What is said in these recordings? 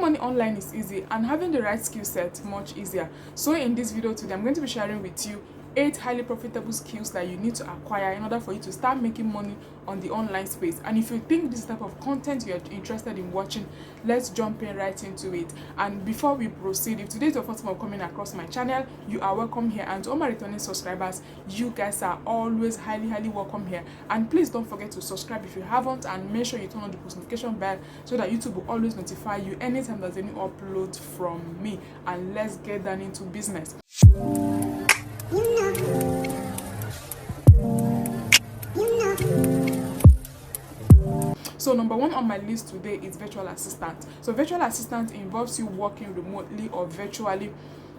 money online is easy, and having the right skill set much easier. So in this video today, I'm going to be sharing with you 8 highly profitable skills that you need to acquire in order for you to start making money on the online space. And if you think this type of content you're interested in watching, let's jump in right into it. And before we proceed, if today is your first time coming across my channel, you are welcome here. And to all my returning subscribers, you guys are always highly welcome here. And please don't forget to subscribe if you haven't, and make sure you turn on the post notification bell so that YouTube will always notify you anytime there's any upload from me. And let's get down into business. So number one on my list today is virtual assistant. So virtual assistant involves you working remotely or virtually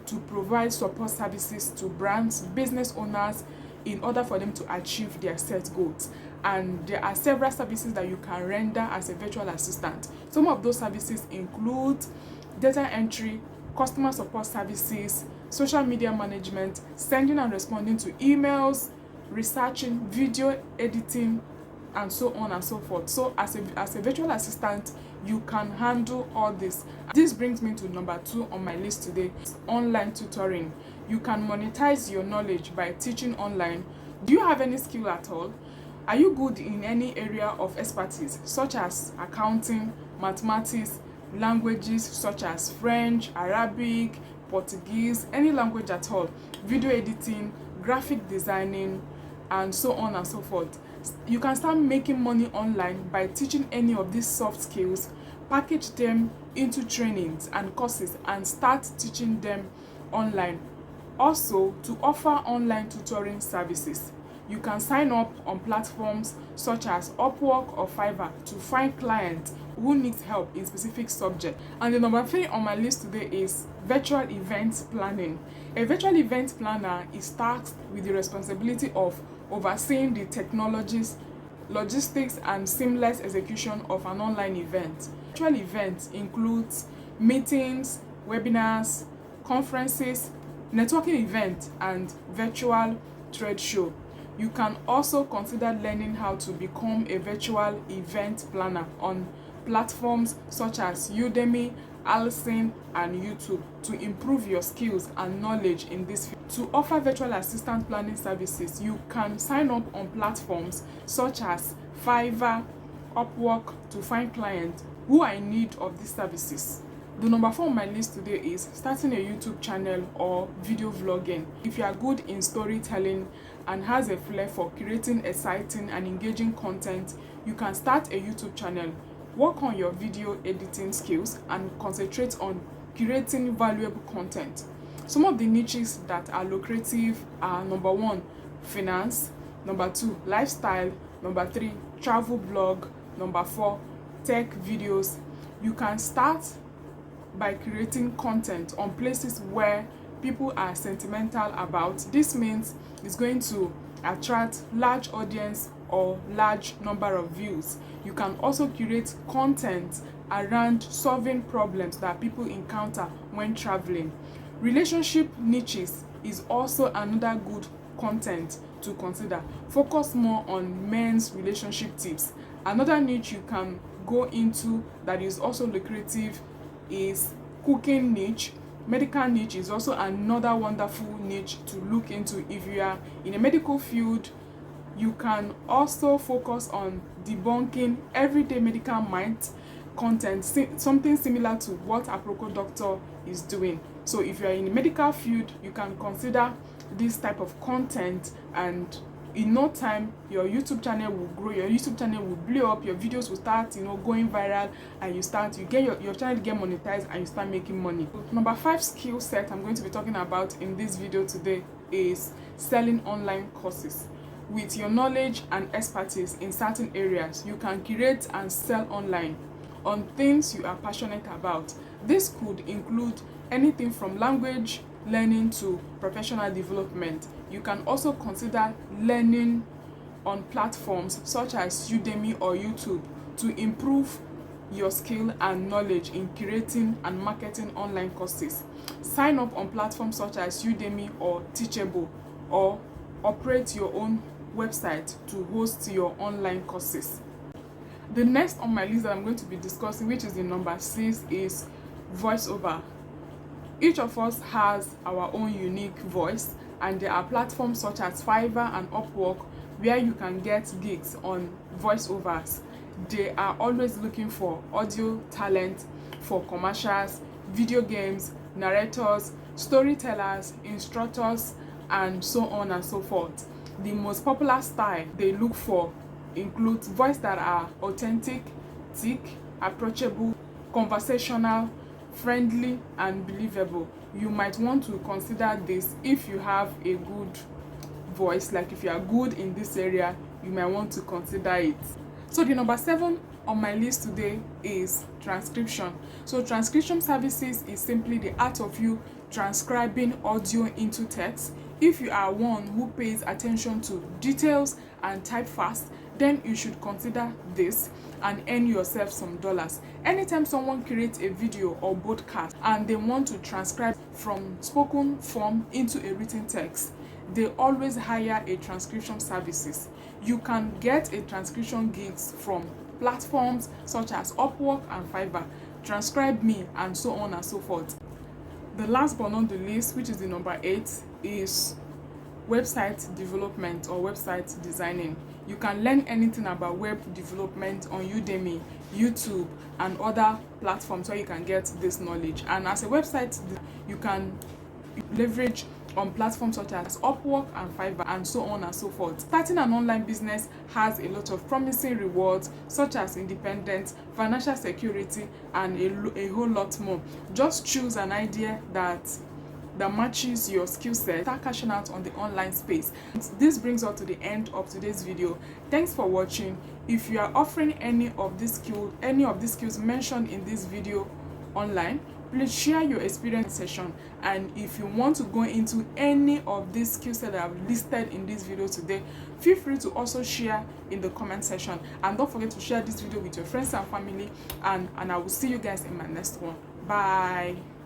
to provide support services to brands, business owners, in order for them to achieve their set goals. And there are several services that you can render as a virtual assistant. Some of those services include data entry, customer support services, social media management, sending and responding to emails, researching, video editing, and so on and so forth. So as a virtual assistant, you can handle all this. This brings me to number 2 on my list today: online tutoring. You can monetize your knowledge by teaching online. Do you have any skill at all? Are you good in any area of expertise, such as accounting, mathematics, languages such as French, Arabic, Portuguese, any language at all, video editing, graphic designing, and so on and so forth? You can start making money online by teaching any of these soft skills, package them into trainings and courses, and start teaching them online. Also, to offer online tutoring services, you can sign up on platforms such as Upwork or Fiverr to find clients who need help in specific subject. And the number 3 on my list today is virtual event planning. A virtual event planner is tasked with the responsibility of overseeing the technologies, logistics, and seamless execution of an online event. Virtual events includes meetings, webinars, conferences, networking events, and virtual trade show. You can also consider learning how to become a virtual event planner on platforms such as Udemy, Allison, and YouTube to improve your skills and knowledge in this field. To offer virtual assistant planning services, you can sign up on platforms such as Fiverr, Upwork to find clients who are in need of these services. The number 4 on my list today is starting a YouTube channel or video vlogging. If you are good in storytelling and has a flair for creating exciting and engaging content, you can start a YouTube channel. Work on your video editing skills and concentrate on creating valuable content. Some of the niches that are lucrative are: number 1, finance; number 2, lifestyle; number 3, travel blog; number 4, tech videos. You can start by creating content on places where people are sentimental about. This means it's going to attract large audience or large number of views. You can also create content around solving problems that people encounter when traveling. Relationship niches is also another good content to consider. Focus more on men's relationship tips. Another niche you can go into that is also lucrative is cooking niche. Medical niche is also another wonderful niche to look into. If you are in a medical field, you can also focus on debunking everyday medical myths content, something similar to what a Aproko doctor is doing. So if you are in the medical field, you can consider this type of content, and in no time your YouTube channel will grow, your YouTube channel will blow up, your videos will start going viral, and you get your channel get monetized, and you start making money. Number 5 skill set I'm going to be talking about in this video today is selling online courses. With your knowledge and expertise in certain areas, you can create and sell online on things you are passionate about. This could include anything from language learning to professional development. You can also consider learning on platforms such as Udemy or YouTube to improve your skill and knowledge in creating and marketing online courses. Sign up on platforms such as Udemy or Teachable, or operate your own website to host your online courses. The next on my list that I'm going to be discussing, which is the number 6, is Voiceover. Each of us has our own unique voice, and there are platforms such as Fiverr and Upwork where you can get gigs on voiceovers. They are always looking for audio talent for commercials, video games, narrators, storytellers, instructors, and so on and so forth. The most popular style they look for includes voice that are authentic, thick, approachable, conversational, friendly, and believable. You might want to consider this if you have a good voice. Like if you are good in this area, you might want to consider it. So the number 7 on my list today is transcription. So transcription services is simply the art of you transcribing audio into text. If you are one who pays attention to details and type fast, then you should consider this and earn yourself some dollars. Anytime someone creates a video or podcast and they want to transcribe from spoken form into a written text, they always hire a transcription services. You can get a transcription gigs from platforms such as Upwork and Fiverr, Transcribe Me, and so on and so forth. The last but not the least, which is the number 8, is website development or website designing. You can learn anything about web development on Udemy, YouTube, and other platforms where you can get this knowledge. And as a website, you can leverage on platforms such as Upwork and Fiverr, and so on and so forth. Starting an online business has a lot of promising rewards such as independence, financial security, and a whole lot more. Just choose an idea that matches your skill set. Start cashing out on the online space. This brings us to the end of today's video. Thanks for watching. If you are offering any of these skills mentioned in this video online, please share your experience session. And if you want to go into any of these skills that I've listed in this video today, feel free to also share in the comment section. And don't forget to share this video with your friends and family, and I will see you guys in my next one. Bye.